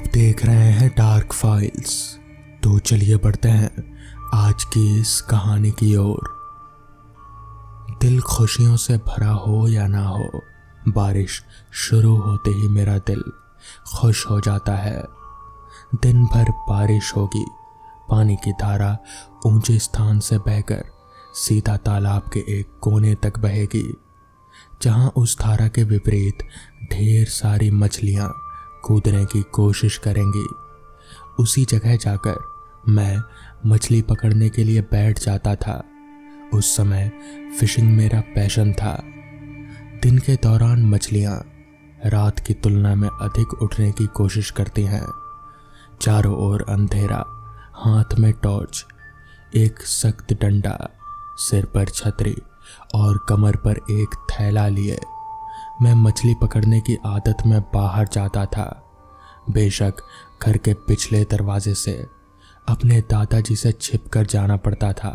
आप देख रहे हैं डार्क फाइल्स। तो चलिए बढ़ते हैं आज की इस कहानी की ओर। दिल खुशियों से भरा हो या ना हो, बारिश शुरू होते ही मेरा दिल खुश हो जाता है। दिन भर बारिश होगी, पानी की धारा ऊंचे स्थान से बहकर सीधा तालाब के एक कोने तक बहेगी, जहां उस धारा के विपरीत ढेर सारी मछलियां कूदने की कोशिश करेंगी। उसी जगह जाकर मैं मछली पकड़ने के लिए बैठ जाता था। उस समय फिशिंग मेरा पैशन था। दिन के दौरान मछलियां रात की तुलना में अधिक उठने की कोशिश करती हैं। चारों ओर अंधेरा, हाथ में टॉर्च, एक सख्त डंडा, सिर पर छतरी और कमर पर एक थैला लिए मैं मछली पकड़ने की आदत में बाहर जाता था। बेशक घर के पिछले दरवाजे से अपने दादाजी से छिपकर जाना पड़ता था।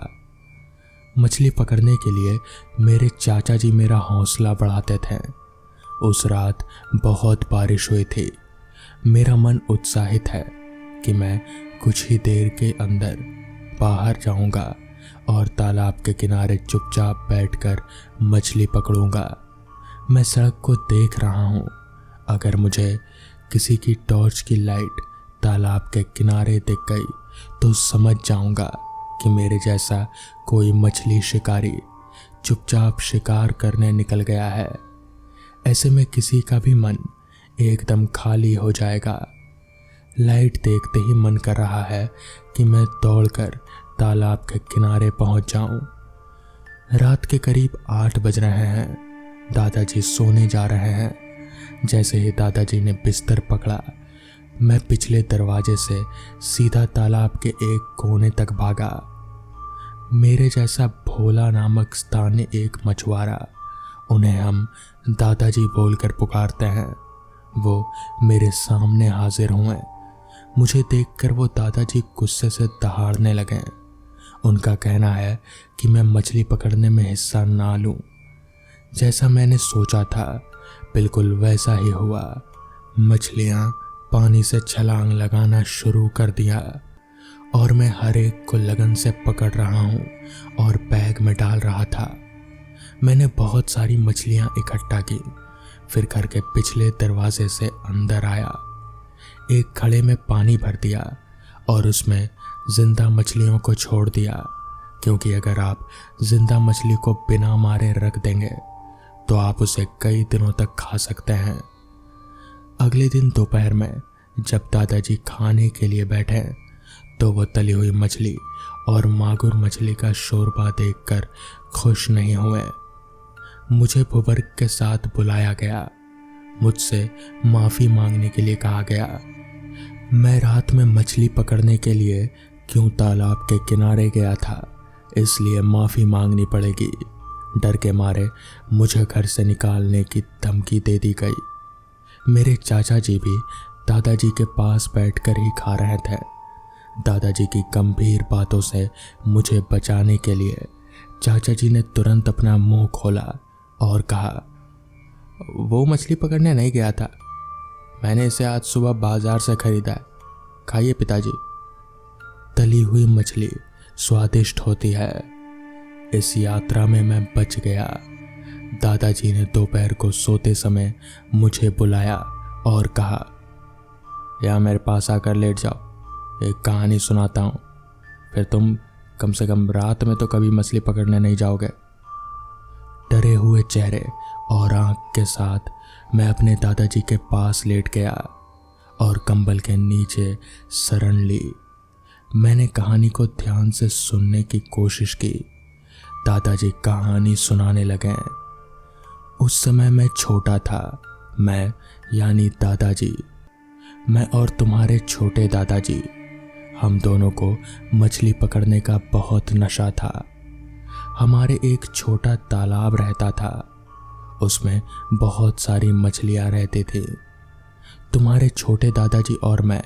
मछली पकड़ने के लिए मेरे चाचा जी मेरा हौसला बढ़ाते थे। उस रात बहुत बारिश हुई थी। मेरा मन उत्साहित है कि मैं कुछ ही देर के अंदर बाहर जाऊंगा और तालाब के किनारे चुपचाप बैठकर मछली पकड़ूंगा। मैं सड़क को देख रहा हूं। अगर मुझे किसी की टॉर्च की लाइट तालाब के किनारे दिख गई तो समझ जाऊंगा कि मेरे जैसा कोई मछली शिकारी चुपचाप शिकार करने निकल गया है। ऐसे में किसी का भी मन एकदम खाली हो जाएगा। लाइट देखते ही मन कर रहा है कि मैं दौड़कर तालाब के किनारे पहुंच जाऊं। रात के करीब 8 बज रहे हैं। दादाजी सोने जा रहे हैं। जैसे ही दादाजी ने बिस्तर पकड़ा, मैं पिछले दरवाजे से सीधा तालाब के एक कोने तक भागा। मेरे जैसा भोला नामक स्थानीय एक मछुआरा, उन्हें हम दादाजी बोलकर पुकारते हैं, वो मेरे सामने हाजिर हुए। मुझे देखकर वो दादाजी गुस्से से दहाड़ने लगे। उनका कहना है कि मैं मछली पकड़ने में हिस्सा ना लूं। जैसा मैंने सोचा था बिल्कुल वैसा ही हुआ। मछलियां पानी से छलांग लगाना शुरू कर दिया और मैं हर एक को लगन से पकड़ रहा हूं और बैग में डाल रहा था। मैंने बहुत सारी मछलियां इकट्ठा की, फिर घर के पिछले दरवाजे से अंदर आया, एक घड़े में पानी भर दिया और उसमें जिंदा मछलियों को छोड़ दिया, क्योंकि अगर आप जिंदा मछली को बिना मारे रख देंगे तो आप उसे कई दिनों तक खा सकते हैं। अगले दिन दोपहर में जब दादाजी खाने के लिए बैठे तो वो तली हुई मछली और मागुर मछली का शोरबा देखकर खुश नहीं हुए। मुझे भुवर्ग के साथ बुलाया गया। मुझसे माफ़ी मांगने के लिए कहा गया। मैं रात में मछली पकड़ने के लिए क्यों तालाब के किनारे गया था, इसलिए माफ़ी मांगनी पड़ेगी। डर के मारे मुझे घर से निकालने की धमकी दे दी गई। मेरे चाचा जी भी दादाजी के पास बैठकर ही खा रहे थे। दादाजी की गंभीर बातों से मुझे बचाने के लिए चाचा जी ने तुरंत अपना मुंह खोला और कहा, वो मछली पकड़ने नहीं गया था, मैंने इसे आज सुबह बाजार से खरीदा है, खाइए पिताजी। तली हुई मछली स्वादिष्ट होती है। इस यात्रा में मैं बच गया। दादाजी ने दोपहर को सोते समय मुझे बुलाया और कहा, या मेरे पास आकर लेट जाओ, एक कहानी सुनाता हूँ, फिर तुम कम से कम रात में तो कभी मछली पकड़ने नहीं जाओगे। डरे हुए चेहरे और आंख के साथ मैं अपने दादाजी के पास लेट गया और कंबल के नीचे शरण ली। मैंने कहानी को ध्यान से सुनने की कोशिश की। दादाजी कहानी सुनाने लगे। उस समय मैं छोटा था। मैं यानी दादाजी, मैं और तुम्हारे छोटे दादाजी, हम दोनों को मछली पकड़ने का बहुत नशा था। हमारे एक छोटा तालाब रहता था, उसमें बहुत सारी मछलियां रहती थी। तुम्हारे छोटे दादाजी और मैं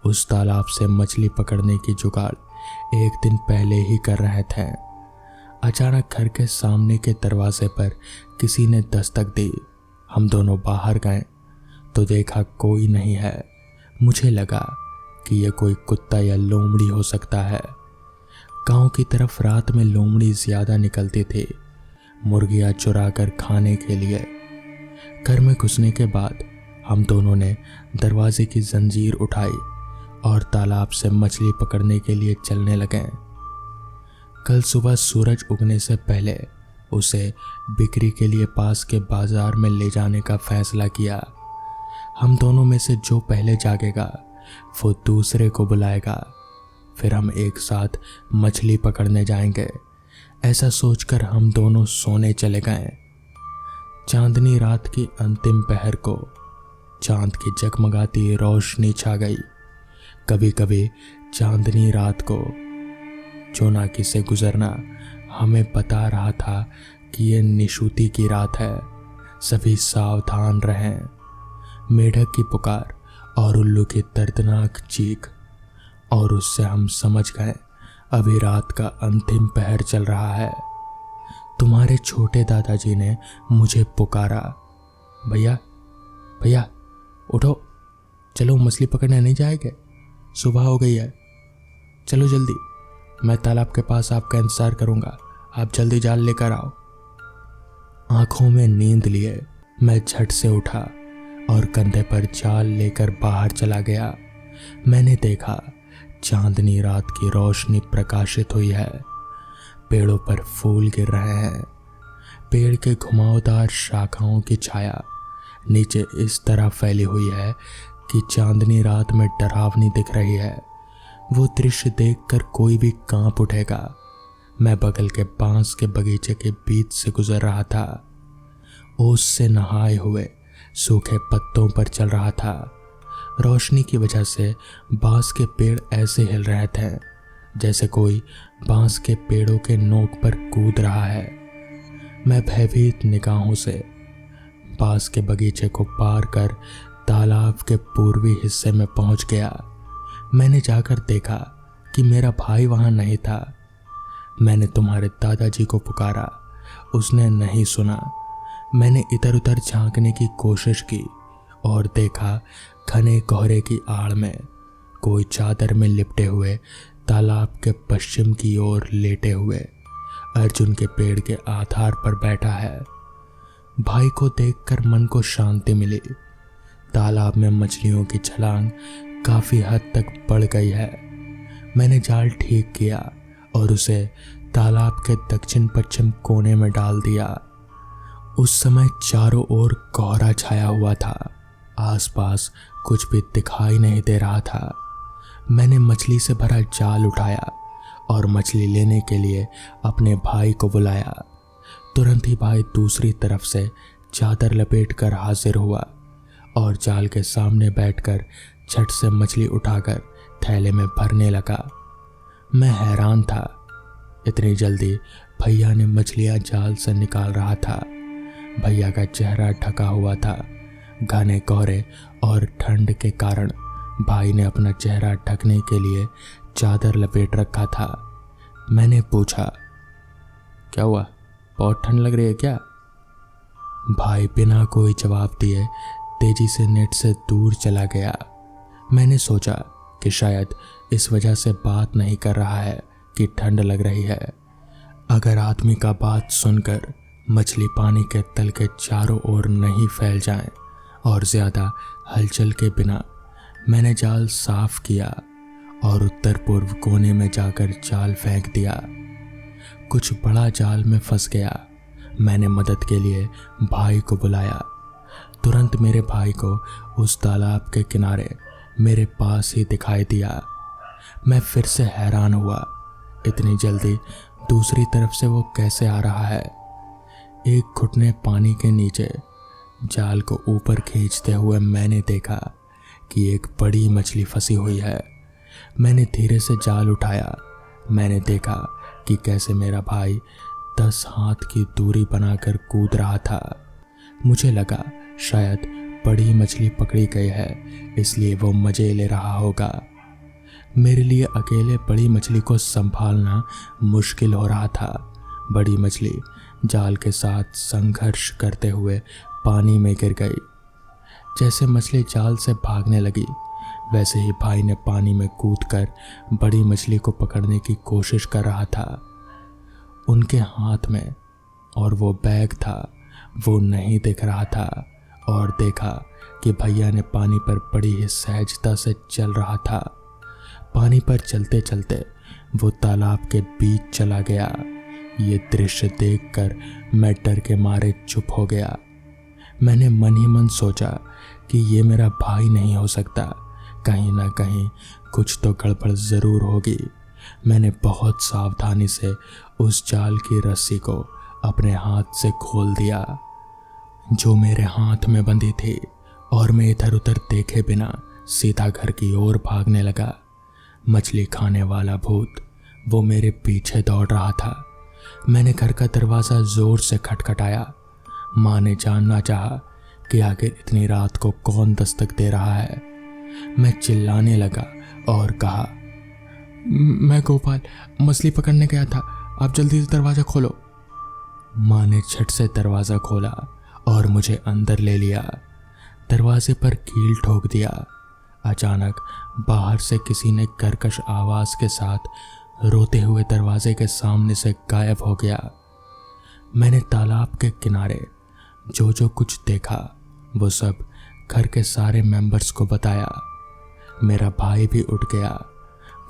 उस तालाब से मछली पकड़ने की जुगाड़ एक दिन पहले ही कर रहे थे। अचानक घर के सामने के दरवाजे पर किसी ने दस्तक दी। हम दोनों बाहर गए तो देखा कोई नहीं है। मुझे लगा कि यह कोई कुत्ता या लोमड़ी हो सकता है। गांव की तरफ रात में लोमड़ी ज्यादा निकलती थी, मुर्गियां चुरा कर खाने के लिए। घर में घुसने के बाद हम दोनों ने दरवाजे की जंजीर उठाई और तालाब से मछली पकड़ने के लिए चलने लगे। कल सुबह सूरज उगने से पहले उसे बिक्री के लिए पास के बाजार में ले जाने का फैसला किया। हम दोनों में से जो पहले जागेगा वो दूसरे को बुलाएगा, फिर हम एक साथ मछली पकड़ने जाएंगे। ऐसा सोचकर हम दोनों सोने चले गए। चांदनी रात की अंतिम पहर को चांद की जगमगाती रोशनी छा गई। कभी कभी चांदनी रात को चोनाकी से गुजरना हमें बता रहा था कि ये निशुति की रात है, सभी सावधान रहें। मेढक की पुकार और उल्लू की दर्दनाक चीख, और उससे हम समझ गए अभी रात का अंतिम पहर चल रहा है। तुम्हारे छोटे दादाजी ने मुझे पुकारा, भैया भैया उठो, चलो मछली पकड़ने नहीं जाएंगे, सुबह हो गई है, चलो जल्दी, मैं तालाब के पास आपका इंतजार करूंगा, आप जल्दी जाल लेकर आओ। आंखों में नींद लिए मैं झट से उठा और कंधे पर जाल लेकर बाहर चला गया। मैंने देखा चांदनी रात की रोशनी प्रकाशित हुई है, पेड़ों पर फूल गिर रहे हैं। पेड़ के घुमावदार शाखाओं की छाया नीचे इस तरह फैली हुई है कि चांदनी रात में डरावनी दिख रही है। वो दृश्य देखकर कोई भी कांप उठेगा। मैं बगल के बांस के बगीचे के बीच से गुजर रहा था। ओस से नहाए हुए सूखे पत्तों पर चल रहा था। रोशनी की वजह से बांस के पेड़ ऐसे हिल रहे थे जैसे कोई बांस के पेड़ों के नोक पर कूद रहा है। मैं भयभीत निगाहों से बांस के बगीचे को पार कर तालाब के पूर्वी हिस्से में पहुंच गया। मैंने जाकर देखा कि मेरा भाई वहां नहीं था। मैंने तुम्हारे दादाजी को पुकारा, उसने नहीं सुना। मैंने इधर उधर झांकने की कोशिश की और देखा घने कोहरे की आड़ में कोई चादर में लिपटे हुए तालाब के पश्चिम की ओर लेटे हुए अर्जुन के पेड़ के आधार पर बैठा है। भाई को देखकर मन को शांति मिली। तालाब में मछलियों की छलांग काफी हद तक बढ़ गई है। मैंने जाल ठीक किया और उसे तालाब के दक्षिण पश्चिम कोने में डाल दिया। उस समय चारों ओर कोहरा छाया हुआ था, आसपास कुछ भी दिखाई नहीं दे रहा था। मैंने मछली से भरा जाल उठाया और मछली लेने के लिए अपने भाई को बुलाया। तुरंत ही भाई दूसरी तरफ से चादर लपेट कर हाजिर हुआ और जाल के सामने बैठकर झट से मछली उठाकर थैले में भरने लगा। मैं हैरान था, इतनी जल्दी भैया ने मछलियां जाल से निकाल रहा था। भैया का चेहरा ढका हुआ था। घने कोहरे और ठंड के कारण भाई ने अपना चेहरा ढकने के लिए चादर लपेट रखा था। मैंने पूछा, क्या हुआ, बहुत ठंड लग रही है क्या? भाई बिना कोई जवाब दिए तेजी से नेट से दूर चला गया। मैंने सोचा कि शायद इस वजह से बात नहीं कर रहा है कि ठंड लग रही है। अगर आदमी का बात सुनकर मछली पानी के तल के चारों ओर नहीं फैल जाए और ज्यादा हलचल के बिना मैंने जाल साफ किया और उत्तर पूर्व कोने में जाकर जाल फेंक दिया। कुछ बड़ा जाल में फंस गया। मैंने मदद के लिए भाई को बुलाया। तुरंत मेरे भाई को उस तालाब के किनारे मेरे पास ही दिखाई दिया। मैं फिर से हैरान हुआ, इतनी जल्दी दूसरी तरफ से वो कैसे आ रहा है। एक घुटने पानी के नीचे जाल को ऊपर खींचते हुए मैंने देखा कि एक बड़ी मछली फंसी हुई है। मैंने धीरे से जाल उठाया। मैंने देखा कि कैसे मेरा भाई 10 हाथ की दूरी बनाकर कूद रहा था। मुझे लगा शायद बड़ी मछली पकड़ी गई है, इसलिए वो मजे ले रहा होगा। मेरे लिए अकेले बड़ी मछली को संभालना मुश्किल हो रहा था। बड़ी मछली जाल के साथ संघर्ष करते हुए पानी में गिर गई। जैसे मछली जाल से भागने लगी, वैसे ही भाई ने पानी में कूदकर बड़ी मछली को पकड़ने की कोशिश कर रहा था। उनके हाथ में और वो बैग था वो नहीं दिख रहा था, और देखा कि भैया ने पानी पर बड़ी ही सहजता से चल रहा था। पानी पर चलते चलते वो तालाब के बीच चला गया। ये दृश्य देखकर मैं डर के मारे चुप हो गया। मैंने मन ही मन सोचा कि ये मेरा भाई नहीं हो सकता, कहीं ना कहीं कुछ तो गड़बड़ ज़रूर होगी। मैंने बहुत सावधानी से उस जाल की रस्सी को अपने हाथ से खोल दिया जो मेरे हाथ में बंधी थी, और मैं इधर उधर देखे बिना सीधा घर की ओर भागने लगा। मछली खाने वाला भूत वो मेरे पीछे दौड़ रहा था। मैंने घर का दरवाज़ा ज़ोर से खटखटाया। माँ ने जानना चाहा कि आखिर इतनी रात को कौन दस्तक दे रहा है। मैं चिल्लाने लगा और कहा, मैं गोपाल मछली पकड़ने गया था, आप जल्दी से दरवाज़ा खोलो। माँ ने झट से दरवाज़ा खोला और मुझे अंदर ले लिया। दरवाजे पर कील ठोक दिया। अचानक बाहर से किसी ने कर्कश आवाज़ के साथ रोते हुए दरवाजे के सामने से गायब हो गया। मैंने तालाब के किनारे जो कुछ देखा वो सब घर के सारे मेंबर्स को बताया। मेरा भाई भी उठ गया।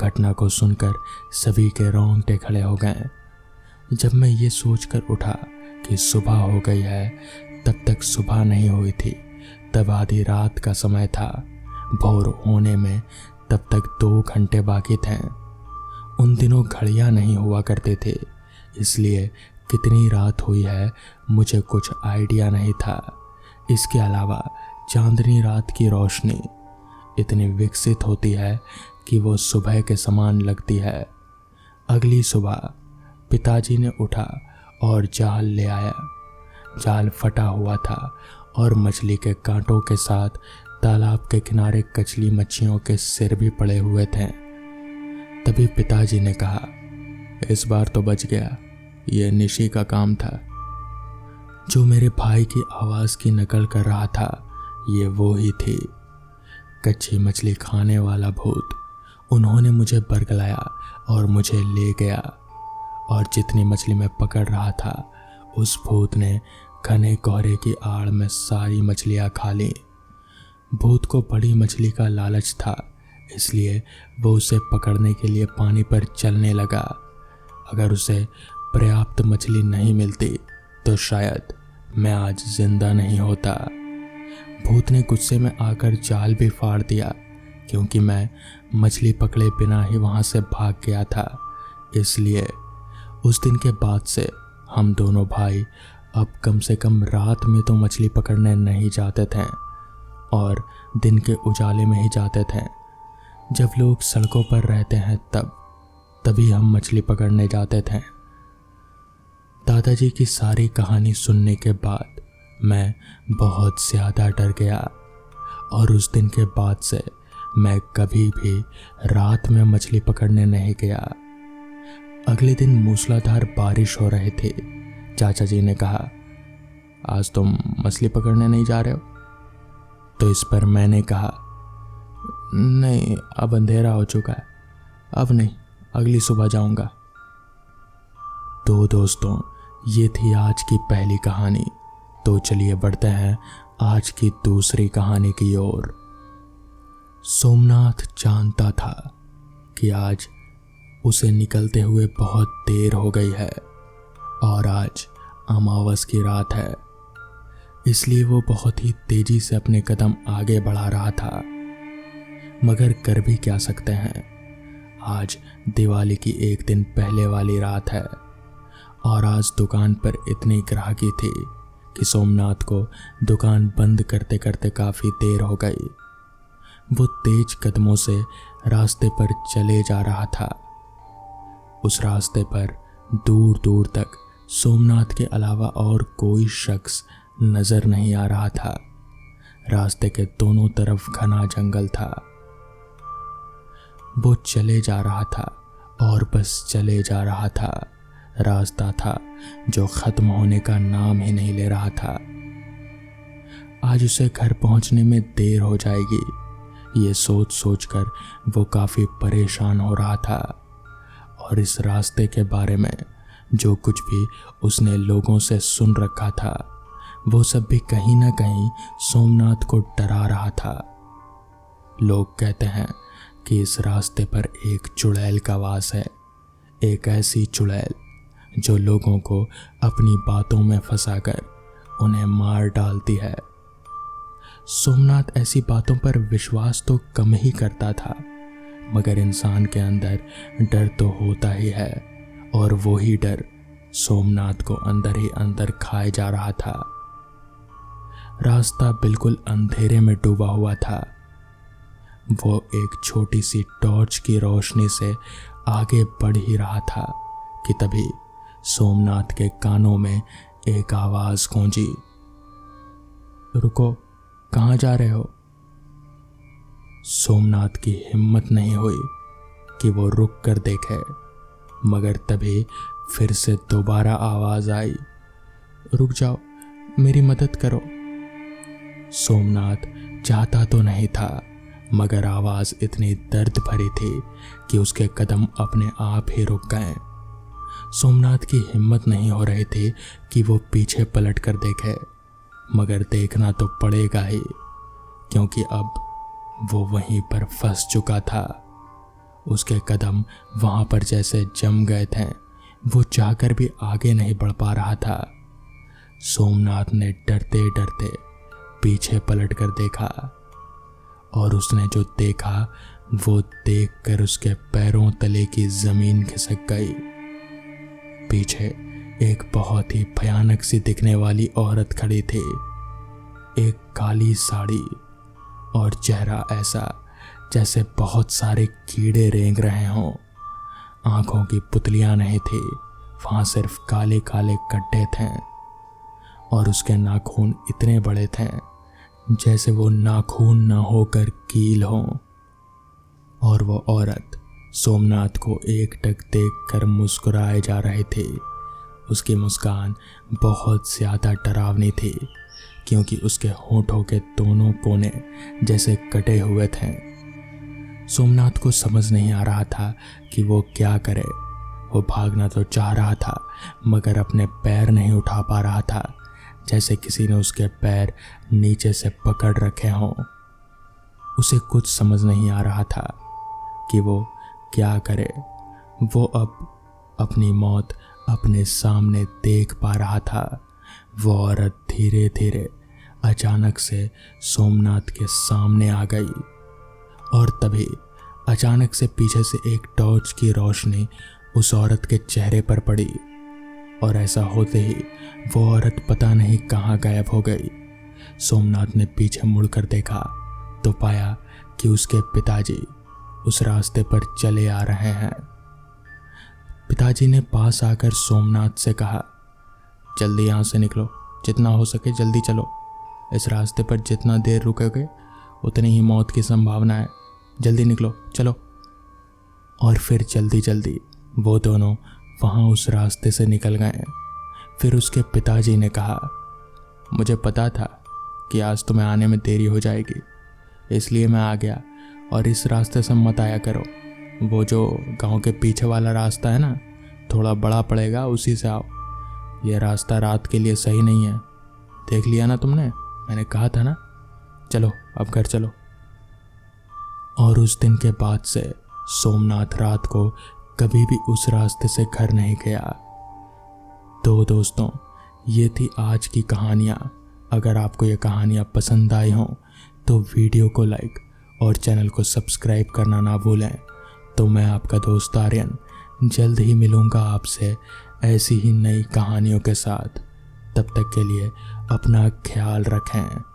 घटना को सुनकर सभी के रोंगटे खड़े हो गए। जब मैं ये सोचकर उठा कि सुबह हो गई है, तब तक सुबह नहीं हुई थी। तब आधी रात का समय था। भोर होने में तब तक 2 घंटे बाकी थे। उन दिनों घड़ियां नहीं हुआ करते थे, इसलिए कितनी रात हुई है मुझे कुछ आइडिया नहीं था। इसके अलावा चांदनी रात की रोशनी इतनी विकसित होती है कि वो सुबह के समान लगती है। अगली सुबह पिताजी ने उठा और जाल ले आया। जाल फटा हुआ था और मछली के कांटों के साथ तालाब के किनारे कचली मच्छियों के सिर भी पड़े हुए थे। तभी पिताजी ने कहा, इस बार तो बच गया, ये निशी का काम था। जो मेरे भाई की आवाज़ की नकल कर रहा था ये वो ही थी, कच्ची मछली खाने वाला भूत। उन्होंने मुझे बरगलाया और मुझे ले गया, और जितनी मछली मैं पकड़ रहा था उस भूत ने घने कोहरे की आड़ में सारी मछलियाँ खा ली। भूत को बड़ी मछली का लालच था, इसलिए वो उसे पकड़ने के लिए पानी पर चलने लगा। अगर उसे पर्याप्त मछली नहीं मिलती तो शायद मैं आज जिंदा नहीं होता। भूत ने गुस्से में आकर जाल भी फाड़ दिया, क्योंकि मैं मछली पकड़े बिना ही वहाँ से भाग गया था। इसलिए उस दिन के बाद से हम दोनों भाई अब कम से कम रात में तो मछली पकड़ने नहीं जाते थे, और दिन के उजाले में ही जाते थे। जब लोग सड़कों पर रहते हैं तभी हम मछली पकड़ने जाते थे। दादाजी की सारी कहानी सुनने के बाद मैं बहुत ज़्यादा डर गया, और उस दिन के बाद से मैं कभी भी रात में मछली पकड़ने नहीं गया। अगले दिन मूसलाधार बारिश हो रही थी। चाचा जी ने कहा, आज तुम मछली पकड़ने नहीं जा रहे हो? तो इस पर मैंने कहा, नहीं, अब अंधेरा हो चुका है, अब नहीं, अगली सुबह जाऊंगा। तो दोस्तों, ये थी आज की पहली कहानी। तो चलिए बढ़ते हैं आज की दूसरी कहानी की ओर। सोमनाथ जानता था कि आज उसे निकलते हुए बहुत देर हो गई है, और आज अमावस की रात है, इसलिए वो बहुत ही तेजी से अपने कदम आगे बढ़ा रहा था। मगर कर भी क्या सकते हैं, आज दिवाली की एक दिन पहले वाली रात है, और आज दुकान पर इतनी ग्राहकी थी कि सोमनाथ को दुकान बंद करते करते काफ़ी देर हो गई। वो तेज कदमों से रास्ते पर चले जा रहा था। उस रास्ते पर दूर दूर तक सोमनाथ के अलावा और कोई शख्स नजर नहीं आ रहा था। रास्ते के दोनों तरफ घना जंगल था। वो चले जा रहा था और बस चले जा रहा था। रास्ता था जो खत्म होने का नाम ही नहीं ले रहा था। आज उसे घर पहुंचने में देर हो जाएगी, ये सोच सोच कर वो काफ़ी परेशान हो रहा था और इस रास्ते के बारे में जो कुछ भी उसने लोगों से सुन रखा था वो सब भी कहीं ना कहीं सोमनाथ को डरा रहा था। लोग कहते हैं कि इस रास्ते पर एक चुड़ैल का वास है, एक ऐसी चुड़ैल जो लोगों को अपनी बातों में फंसाकर उन्हें मार डालती है। सोमनाथ ऐसी बातों पर विश्वास तो कम ही करता था, मगर इंसान के अंदर डर तो होता ही है और वो ही डर सोमनाथ को अंदर ही अंदर खाए जा रहा था। रास्ता बिल्कुल अंधेरे में डूबा हुआ था। वो एक छोटी सी टॉर्च की रोशनी से आगे बढ़ ही रहा था कि तभी सोमनाथ के कानों में एक आवाज गूंजी, रुको, कहाँ जा रहे हो? सोमनाथ की हिम्मत नहीं हुई कि वो रुक कर देखे, मगर तभी फिर से दोबारा आवाज आई, रुक जाओ, मेरी मदद करो। सोमनाथ चाहता तो नहीं था, मगर आवाज इतनी दर्द भरी थी कि उसके कदम अपने आप ही रुक गए। सोमनाथ की हिम्मत नहीं हो रही थी कि वो पीछे पलट कर देखे, मगर देखना तो पड़ेगा ही, क्योंकि अब वो वहीं पर फंस चुका था। उसके कदम वहां पर जैसे जम गए थे, वो चाहकर भी आगे नहीं बढ़ पा रहा था। सोमनाथ ने डरते डरते पीछे पलट कर देखा और उसने जो देखा वो देखकर उसके पैरों तले की जमीन खिसक गई। पीछे एक बहुत ही भयानक सी दिखने वाली औरत खड़ी थी, एक काली साड़ी और चेहरा ऐसा जैसे बहुत सारे कीड़े रेंग रहे हों। आंखों की पुतलियां नहीं थी, वहां सिर्फ काले काले गड्ढे थे और उसके नाखून इतने बड़े थे जैसे वो नाखून ना होकर कील हों। और वो औरत सोमनाथ को एकटक देखकर मुस्कुराए जा रही थी। उसकी मुस्कान बहुत ज़्यादा डरावनी थी, क्योंकि उसके होठों के दोनों कोने जैसे कटे हुए थे। सोमनाथ को समझ नहीं आ रहा था कि वो क्या करे। वो भागना तो चाह रहा था, मगर अपने पैर नहीं उठा पा रहा था, जैसे किसी ने उसके पैर नीचे से पकड़ रखे हों। उसे कुछ समझ नहीं आ रहा था कि वो क्या करे। वो अब अपनी मौत अपने सामने देख पा रहा था। वो औरत धीरे धीरे अचानक से सोमनाथ के सामने आ गई और तभी अचानक से पीछे से एक टॉर्च की रोशनी उस औरत के चेहरे पर पड़ी और ऐसा होते ही वो औरत पता नहीं कहाँ गायब हो गई। सोमनाथ ने पीछे मुड़कर देखा तो पाया कि उसके पिताजी उस रास्ते पर चले आ रहे हैं। पिताजी ने पास आकर सोमनाथ से कहा, जल्दी यहाँ से निकलो, जितना हो सके जल्दी चलो। इस रास्ते पर जितना देर रुकोगे उतनी ही मौत की संभावना है। जल्दी निकलो, चलो। और फिर जल्दी जल्दी वो दोनों वहाँ उस रास्ते से निकल गए। फिर उसके पिताजी ने कहा, मुझे पता था कि आज तुम्हें आने में देरी हो जाएगी, इसलिए मैं आ गया। और इस रास्ते से मत आया करो, वो जो गांव के पीछे वाला रास्ता है ना, थोड़ा बड़ा पड़ेगा, उसी से आओ। यह रास्ता रात के लिए सही नहीं है। देख लिया ना तुमने, मैंने कहा था ना। चलो अब घर चलो। और उस दिन के बाद से सोमनाथ रात को कभी भी उस रास्ते से घर नहीं गया। तो दोस्तों, ये थी आज की कहानियाँ। अगर आपको ये कहानियाँ पसंद आई हों तो वीडियो को लाइक और चैनल को सब्सक्राइब करना ना भूलें। तो मैं आपका दोस्त आर्यन जल्द ही मिलूँगा आपसे ऐसी ही नई कहानियों के साथ। तब तक के लिए अपना ख्याल रखें।